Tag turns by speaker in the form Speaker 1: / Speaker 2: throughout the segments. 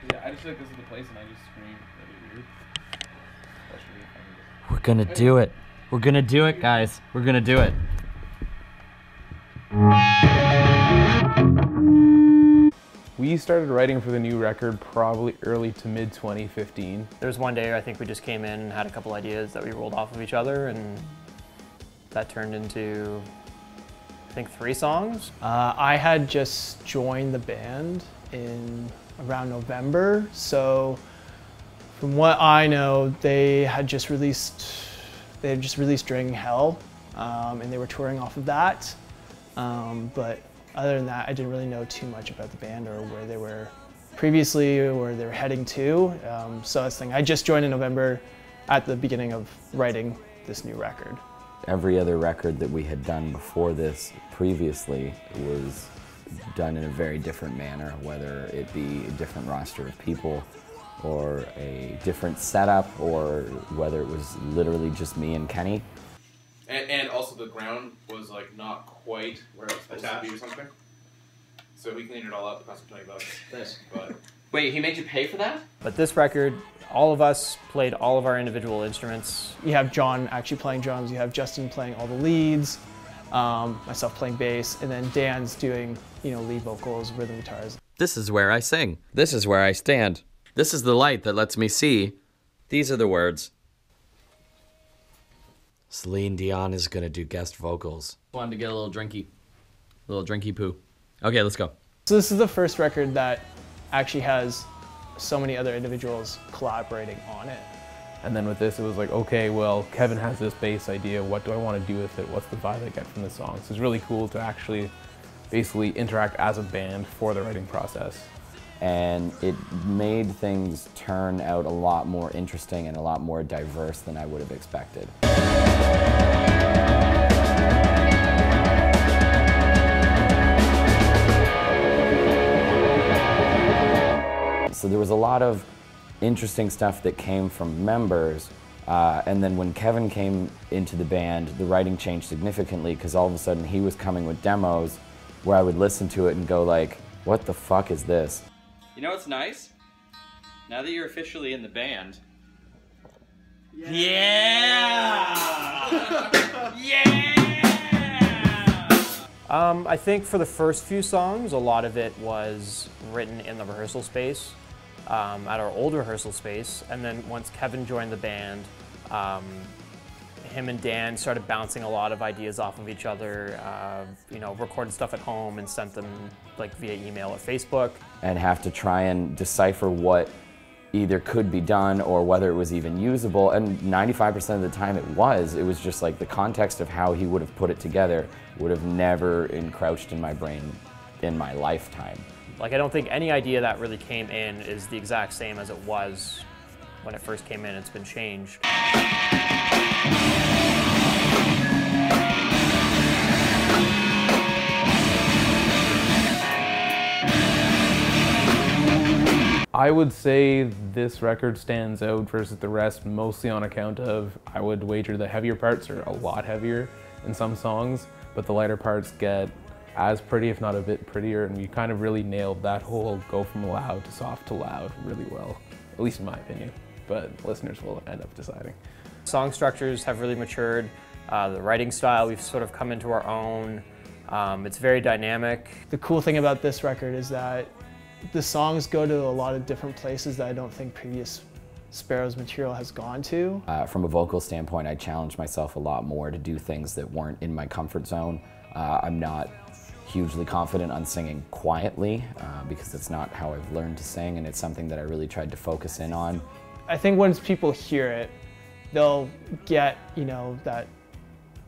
Speaker 1: Yeah, I just feel like this is the place and I just scream really weird. Especially if I'm just...
Speaker 2: We're gonna do it. We're gonna do it, guys. We're gonna do it.
Speaker 1: We started writing for the new record probably early to mid 2015.
Speaker 3: There was one day I think we just came in and had a couple ideas that we rolled off of each other, and that turned into, I think, 3 songs.
Speaker 4: I had just joined the band in around November, so from what I know, they had just released Drinking Hell, and they were touring off of that. But other than that, I didn't really know too much about the band or where they were previously or where they were heading to. So that's the thing. I just joined in November at the beginning of writing this new record.
Speaker 2: Every other record that we had done before this previously was done in a very different manner, whether it be a different roster of people or a different setup, or whether it was literally just me and Kenny.
Speaker 1: And also the ground was like not quite where it was supposed to be or something. So we cleaned it all up. It cost $20.
Speaker 5: Nice.
Speaker 1: But
Speaker 5: Wait, he made you pay for that?
Speaker 3: But this record, all of us played all of our individual instruments.
Speaker 4: You have John actually playing drums, you have Justin playing all the leads, myself playing bass, and then Dan's doing, lead vocals, rhythm guitars.
Speaker 2: This is where I sing. This is where I stand. This is the light that lets me see. These are the words. Celine Dion is gonna do guest vocals. Wanted to get a little drinky poo. Okay, let's go.
Speaker 4: So this is the first record that actually has so many other individuals collaborating on it.
Speaker 1: And then with this, it was like, okay, well, Kevin has this bass idea. What do I want to do with it? What's the vibe I get from the song? So it's really cool to actually basically interact as a band for the writing process.
Speaker 2: And it made things turn out a lot more interesting and a lot more diverse than I would have expected. So there was a lot of interesting stuff that came from members, and then when Kevin came into the band, the writing changed significantly because all of a sudden he was coming with demos where I would listen to it and go like, what the fuck is this?
Speaker 5: You know what's nice? Now that you're officially in the band. Yeah! Yeah!
Speaker 3: I think for the first few songs, a lot of it was written in the rehearsal space, at our old rehearsal space, and then once Kevin joined the band, him and Dan started bouncing a lot of ideas off of each other, recorded stuff at home and sent them like via email or Facebook.
Speaker 2: And have to try and decipher what either could be done or whether it was even usable, and 95% of the time it was just like the context of how he would have put it together would have never encroached in my brain in my lifetime.
Speaker 3: Like, I don't think any idea that really came in is the exact same as it was when it first came in. It's been changed.
Speaker 1: I would say this record stands out versus the rest mostly on account of, I would wager the heavier parts are a lot heavier in some songs, but the lighter parts get as pretty, if not a bit prettier, and we kind of really nailed that whole go from loud to soft to loud really well, at least in my opinion, but listeners will end up deciding.
Speaker 3: Song structures have really matured. The writing style, we've sort of come into our own. It's very dynamic.
Speaker 4: The cool thing about this record is that the songs go to a lot of different places that I don't think previous Sparrows material has gone to.
Speaker 2: From a vocal standpoint, I challenged myself a lot more to do things that weren't in my comfort zone. I'm not hugely confident on singing quietly because that's not how I've learned to sing, and it's something that I really tried to focus in on.
Speaker 4: I think once people hear it, they'll get, that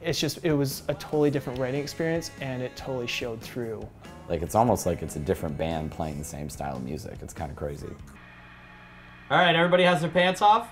Speaker 4: it was a totally different writing experience and it totally showed through.
Speaker 2: Like, it's almost like it's a different band playing the same style of music. It's kind of crazy.
Speaker 5: All right, everybody has their pants off?